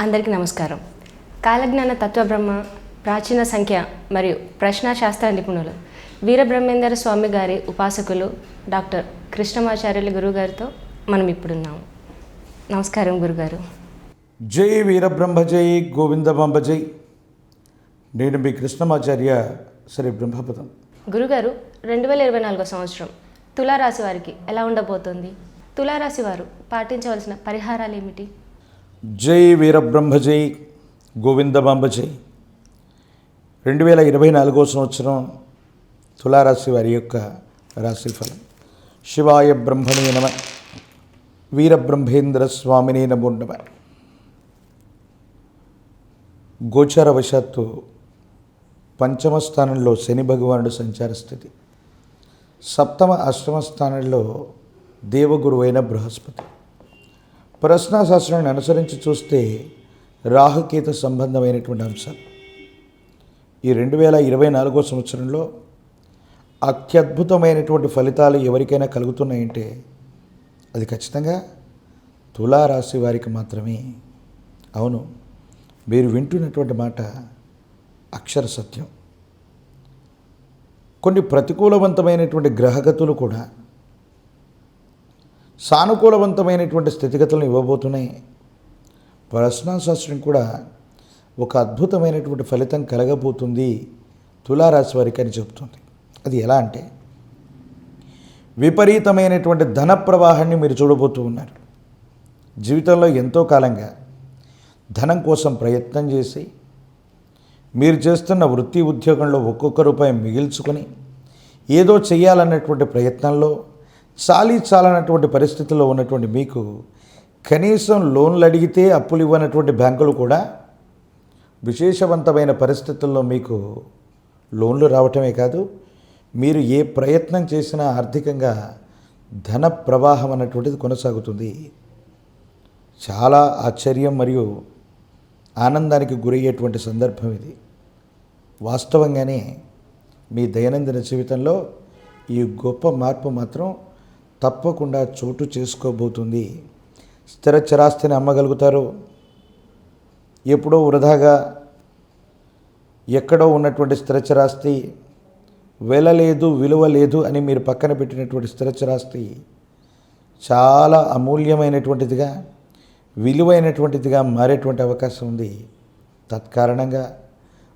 అందరికీ నమస్కారం. కాలజ్ఞాన తత్వబ్రహ్మ, ప్రాచీన సంఖ్య మరియు ప్రశ్నాశాస్త్ర నిపుణులు వీరబ్రహ్మేంద్ర స్వామి గారి ఉపాసకులు డాక్టర్ కృష్ణమాచార్యులు గురుగారితో మనం ఇప్పుడున్నాము. నమస్కారం గురుగారు. జై వీరబ్రహ్మ జై గోవిందమాంబ జై. నేను మీ కృష్ణమాచార్య శ్రీ బ్రహ్మపదం. గురుగారు, 2024 సంవత్సరం తులారాశి వారికి ఎలా ఉండబోతోంది? తులారాశి వారు పాటించవలసిన పరిహారాలు ఏమిటి? జై వీరబ్రహ్మ జై గోవిందమాంబ జై. 2024 సంవత్సరం తులారాశి వారి యొక్క రాశిఫలం. శివాయ బ్రహ్మణే నమ, వీరబ్రహ్మేంద్ర స్వామినే నమో నమ. గోచారవశాత్తు పంచమ స్థానంలో శని భగవానుడు సంచార స్థితి, సప్తమ అష్టమ స్థానంలో దేవగురు అయిన బృహస్పతి. ప్రశ్నాశాస్త్రాన్ని అనుసరించి చూస్తే రాహుకేతు సంబంధమైనటువంటి అంశాలు ఈ 2024 సంవత్సరంలో అత్యద్భుతమైనటువంటి ఫలితాలు ఎవరికైనా కలుగుతున్నాయంటే అది ఖచ్చితంగా తులారాశి వారికి మాత్రమే. అవును, మీరు వింటున్నటువంటి మాట అక్షర సత్యం. కొన్ని ప్రతికూలవంతమైనటువంటి గ్రహగతులు కూడా సానుకూలవంతమైనటువంటి స్థితిగతులను ఇవ్వబోతున్నాయి. ప్రశ్నాశాస్త్రం కూడా ఒక అద్భుతమైనటువంటి ఫలితం కలగబోతుంది తులారాశి వారికి అని చెబుతుంది. అది ఎలా అంటే, విపరీతమైనటువంటి ధన ప్రవాహాన్ని మీరు చూడబోతూ ఉన్నారు. జీవితంలో ఎంతో కాలంగా ధనం కోసం ప్రయత్నం చేసి మీరు చేస్తున్న వృత్తి ఉద్యోగంలో ఒక్కొక్క రూపాయి మిగిల్చుకొని ఏదో చేయాలన్నటువంటి ప్రయత్నంలో చాలనటువంటి పరిస్థితుల్లో ఉన్నటువంటి మీకు కనీసం లోన్లు అడిగితే అప్పులు ఇవ్వనటువంటి బ్యాంకులు కూడా విశేషవంతమైన పరిస్థితుల్లో మీకు లోన్లు రావటమే కాదు, మీరు ఏ ప్రయత్నం చేసినా ఆర్థికంగా ధన ప్రవాహం అన్నటువంటిది కొనసాగుతుంది. చాలా ఆశ్చర్యం మరియు ఆనందానికి గురయ్యేటువంటి సందర్భం ఇది. వాస్తవంగానే మీ దైనందిన జీవితంలో ఈ గొప్ప మార్పు మాత్రం తప్పకుండా చోటు చేసుకోబోతుంది. స్థిర చరాస్తిని అమ్మగలుగుతారు. ఎప్పుడో వృధాగా ఎక్కడో ఉన్నటువంటి స్థిరచరాస్తి, వెలలేదు విలువ లేదు అని మీరు పక్కన పెట్టినటువంటి స్థిరచరాస్తి చాలా అమూల్యమైనటువంటిదిగా, విలువైనటువంటిదిగా మారేటువంటి అవకాశం ఉంది. తత్కారణంగా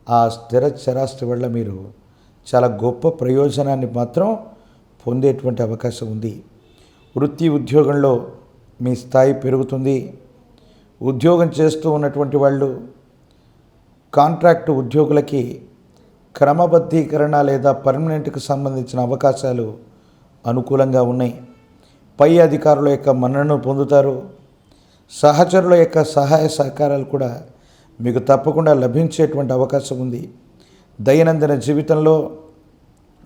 ఆ స్థిర చరాస్తి వల్ల మీరు చాలా గొప్ప ప్రయోజనాన్ని మాత్రం పొందేటువంటి అవకాశం ఉంది. వృత్తి ఉద్యోగంలో మీ స్థాయి పెరుగుతుంది. ఉద్యోగం చేస్తూ ఉన్నటువంటి వాళ్ళు కాంట్రాక్టు ఉద్యోగులకి క్రమబద్ధీకరణ లేదా పర్మనెంట్కి సంబంధించిన అవకాశాలు అనుకూలంగా ఉన్నాయి. పై అధికారుల యొక్క మన్ననను పొందుతారు. సహచరుల యొక్క సహాయ సహకారాలు కూడా మీకు తప్పకుండా లభించేటువంటి అవకాశం ఉంది. దైనందిన జీవితంలో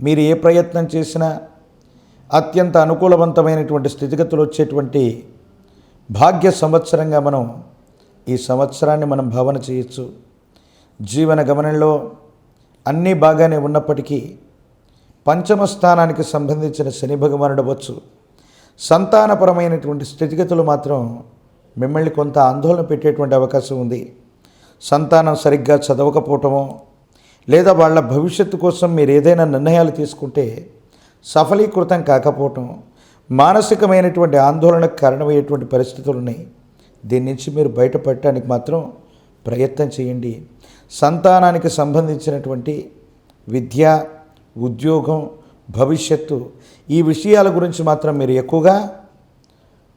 మీరు ఏ ప్రయత్నం చేసినా అత్యంత అనుకూలవంతమైనటువంటి స్థితిగతులు వచ్చేటువంటి భాగ్య సంవత్సరంగా మనం ఈ సంవత్సరాన్ని మనం భావన చేయొచ్చు. జీవన గమనంలో అన్నీ బాగానే ఉన్నప్పటికీ పంచమ స్థానానికి సంబంధించిన శని భగవానుడు అవ్వచ్చు, సంతానపరమైనటువంటి స్థితిగతులు మాత్రం మిమ్మల్ని కొంత ఆందోళన పెట్టేటువంటి అవకాశం ఉంది. సంతానం సరిగ్గా చదవకపోవటమో లేదా వాళ్ళ భవిష్యత్తు కోసం మీరు ఏదైనా నిర్ణయాలు తీసుకుంటే సఫలీకృతం కాకపోవటం మానసికమైనటువంటి ఆందోళనకు కారణమయ్యేటువంటి పరిస్థితులు ఉన్నాయి. దీని నుంచి మీరు బయటపడటానికి మాత్రం ప్రయత్నం చేయండి. సంతానానికి సంబంధించినటువంటి విద్య, ఉద్యోగం, భవిష్యత్తు ఈ విషయాల గురించి మాత్రం మీరు ఎక్కువగా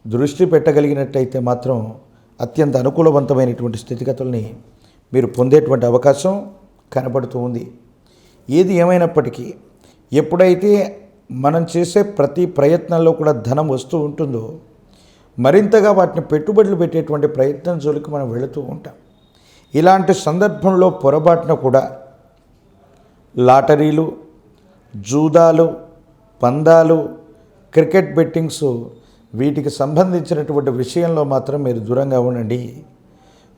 దృష్టి పెట్టగలిగినట్టయితే మాత్రం అత్యంత అనుకూలవంతమైనటువంటి స్థితిగతుల్ని మీరు పొందేటువంటి అవకాశం కనబడుతూ ఉంది. ఏది ఏమైనప్పటికీ ఎప్పుడైతే మనం చేసే ప్రతి ప్రయత్నంలో కూడా ధనం వస్తూ ఉంటుందో మరింతగా వాటిని పెట్టుబడులు పెట్టేటువంటి ప్రయత్నం జోలికి మనం వెళుతూ ఉంటాం. ఇలాంటి సందర్భంలో పొరపాటున కూడా లాటరీలు, జూదాలు, పందాలు, క్రికెట్ బెట్టింగ్స్ వీటికి సంబంధించినటువంటి విషయంలో మాత్రం మీరు దూరంగా ఉండండి.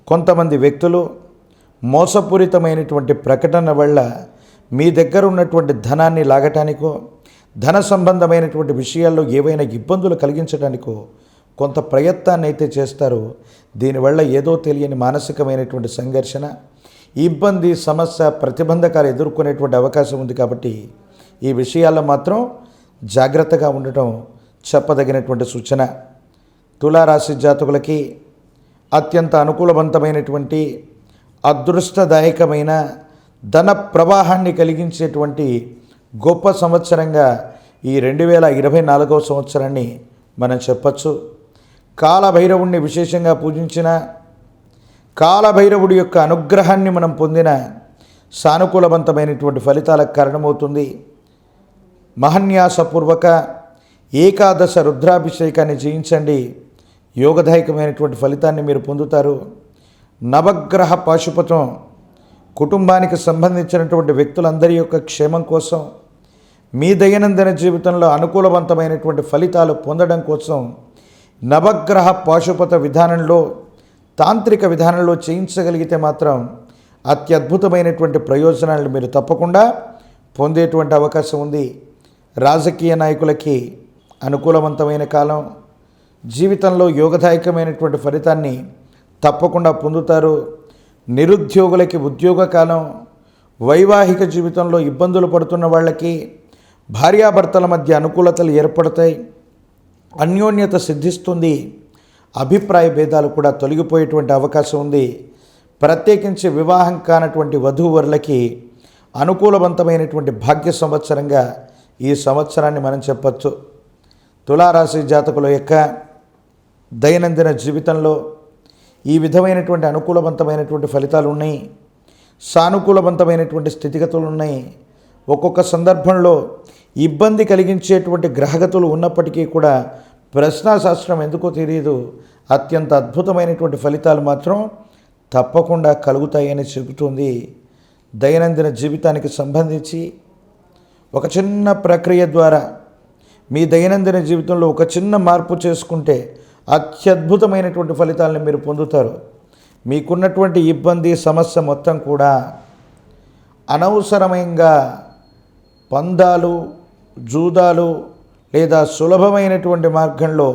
కొంతమంది వ్యక్తులు మోసపూరితమైనటువంటి ప్రకటన వల్ల మీ దగ్గర ఉన్నటువంటి ధనాన్ని లాగటానికో ధన సంబంధమైనటువంటి విషయాల్లో ఏవైనా ఇబ్బందులు కలిగించడానికో కొంత ప్రయత్నాన్ని అయితే చేస్తారు. దీనివల్ల ఏదో తెలియని మానసికమైనటువంటి సంఘర్షణ, ఇబ్బంది, సమస్య, ప్రతిబంధకాలు ఎదుర్కొనేటువంటి అవకాశం ఉంది. కాబట్టి ఈ విషయాల్లో మాత్రం జాగ్రత్తగా ఉండటం చెప్పదగినటువంటి సూచన. తులారాశి జాతకులకి అత్యంత అనుకూలవంతమైనటువంటి అదృష్టదాయకమైన ధన ప్రవాహాన్ని కలిగించేటువంటి గొప్ప సంవత్సరంగా ఈ 2024వ సంవత్సరాన్ని మనం చెప్పచ్చు. కాలభైరవుణ్ణి విశేషంగా పూజించిన, కాలభైరవుడి యొక్క అనుగ్రహాన్ని మనం పొందిన సానుకూలవంతమైనటువంటి ఫలితాలకు కారణమవుతుంది. మహన్యాసపూర్వక ఏకాదశ రుద్రాభిషేకాన్ని చేయించండి. యోగదాయకమైనటువంటి ఫలితాన్ని మీరు పొందుతారు. నవగ్రహ పాశుపతం కుటుంబానికి సంబంధించినటువంటి వ్యక్తులందరి యొక్క క్షేమం కోసం, మీ దైనందిన జీవితంలో అనుకూలవంతమైనటువంటి ఫలితాలు పొందడం కోసం నవగ్రహ పాశుపత విధానంలో, తాంత్రిక విధానంలో చేయించగలిగితే మాత్రం అత్యద్భుతమైనటువంటి ప్రయోజనాలను మీరు తప్పకుండా పొందేటువంటి అవకాశం ఉంది. రాజకీయ నాయకులకి అనుకూలవంతమైన కాలం. జీవితంలో యోగదాయకమైనటువంటి ఫలితాన్ని తప్పకుండా పొందుతారు. నిరుద్యోగులకి ఉద్యోగ కాలం. వైవాహిక జీవితంలో ఇబ్బందులు పడుతున్న వాళ్ళకి భార్యాభర్తల మధ్య అనుకూలతలు ఏర్పడతాయి. అన్యోన్యత సిద్ధిస్తుంది. అభిప్రాయ భేదాలు కూడా తొలగిపోయేటువంటి అవకాశం ఉంది. ప్రత్యేకించి వివాహం కానటువంటి వధూవరులకి అనుకూలవంతమైనటువంటి భాగ్య సంవత్సరంగా ఈ సంవత్సరాన్ని మనం చెప్పచ్చు. తులారాశి జాతకుల యొక్క దైనందిన జీవితంలో ఈ విధమైనటువంటి అనుకూలవంతమైనటువంటి ఫలితాలు ఉన్నాయి. సానుకూలవంతమైనటువంటి స్థితిగతులు ఉన్నాయి. ఒక్కొక్క సందర్భంలో ఇబ్బంది కలిగించేటువంటి గ్రహగతులు ఉన్నప్పటికీ కూడా ప్రశ్నాశాస్త్రం ఎందుకో తెలియదు, అత్యంత అద్భుతమైనటువంటి ఫలితాలు మాత్రం తప్పకుండా కలుగుతాయని చెబుతుంది. దైనందిన జీవితానికి సంబంధించి ఒక చిన్న ప్రక్రియ ద్వారా మీ దైనందిన జీవితంలో ఒక చిన్న మార్పు చేసుకుంటే అత్యద్భుతమైనటువంటి ఫలితాలను మీరు పొందుతారు. మీకున్నటువంటి ఇబ్బంది, సమస్య మొత్తం కూడా అనవసరమైనగా పందాలు, జూదాలు లేదా సులభమైనటువంటి మార్గంలో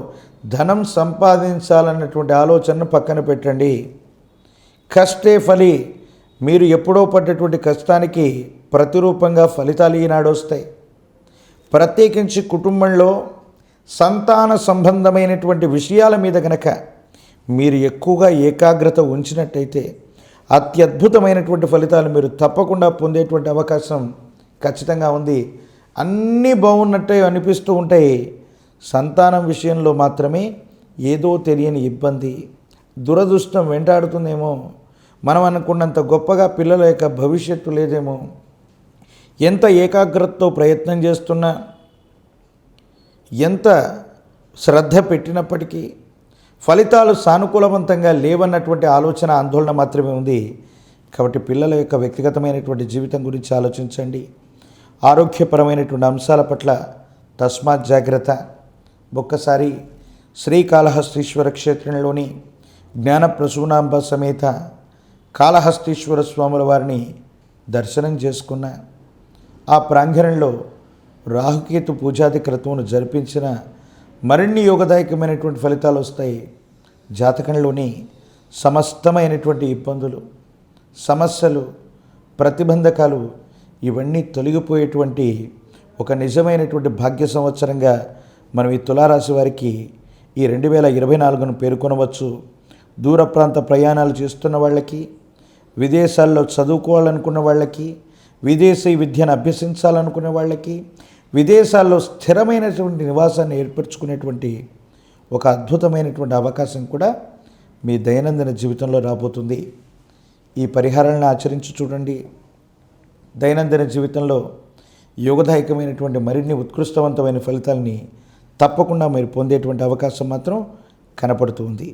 ధనం సంపాదించాలన్నటువంటి ఆలోచనను పక్కన పెట్టండి. కష్టే ఫలి. మీరు ఎప్పుడో పడ్డటువంటి కష్టానికి ప్రతిరూపంగా ఫలితాలు ఈనాడు వస్తాయి. ప్రత్యేకించి కుటుంబంలో సంతాన సంబంధమైనటువంటి విషయాల మీద గనక మీరు ఎక్కువగా ఏకాగ్రత ఉంచినట్టయితే అత్యద్భుతమైనటువంటి ఫలితాలు మీరు తప్పకుండా పొందేటువంటి అవకాశం ఖచ్చితంగా ఉంది. అన్నీ బాగున్నట్టే అనిపిస్తూ ఉంటాయి. సంతానం విషయంలో మాత్రమే ఏదో తెలియని ఇబ్బంది, దురదృష్టం వెంటాడుతుందేమో. మనం అనుకున్నంత గొప్పగా పిల్లల యొక్క భవిష్యత్తు లేదేమో. ఎంత ఏకాగ్రతతో ప్రయత్నం చేస్తున్నా, ఎంత శ్రద్ధ పెట్టినప్పటికీ ఫలితాలు సానుకూలవంతంగా లేవన్నటువంటి ఆలోచన, ఆందోళన మాత్రమే ఉంది. కాబట్టి పిల్లల యొక్క వ్యక్తిగతమైనటువంటి జీవితం గురించి ఆలోచించండి. ఆరోగ్యపరమైనటువంటి అంశాల పట్ల తస్మాత్ జాగ్రత్త. ఒక్కసారి శ్రీకాళహస్తీశ్వర క్షేత్రంలోని జ్ఞానప్రసూనాంబ సమేత కాళహస్తీశ్వర స్వాముల వారిని దర్శనం చేసుకున్న, ఆ ప్రాంగణంలో రాహుకేతు పూజాది క్రతువును జరిపించిన మరిన్ని యోగదాయకమైనటువంటి ఫలితాలు వస్తాయి. జాతకంలోని సమస్తమైనటువంటి ఇబ్బందులు, సమస్యలు, ప్రతిబంధకాలు ఇవన్నీ తొలగిపోయేటువంటి ఒక నిజమైనటువంటి భాగ్య సంవత్సరంగా మనం ఈ తులారాశి వారికి ఈ 2024ను పేర్కొనవచ్చు. దూర ప్రాంత ప్రయాణాలు చేస్తున్న వాళ్ళకి, విదేశాల్లో చదువుకోవాలనుకున్న వాళ్ళకి, విదేశీ విద్యను అభ్యసించాలనుకునే వాళ్ళకి, విదేశాల్లో స్థిరమైనటువంటి నివాసాన్ని ఏర్పరచుకునేటువంటి ఒక అద్భుతమైనటువంటి అవకాశం కూడా మీ దైనందిన జీవితంలో రాబోతుంది. ఈ పరిహారాలను ఆచరించి చూడండి. దైనందిన జీవితంలో యోగదాయకమైనటువంటి మరిన్ని ఉత్కృష్టవంతమైన ఫలితాలని తప్పకుండా మీరు పొందేటువంటి అవకాశం మాత్రం కనపడుతుంది.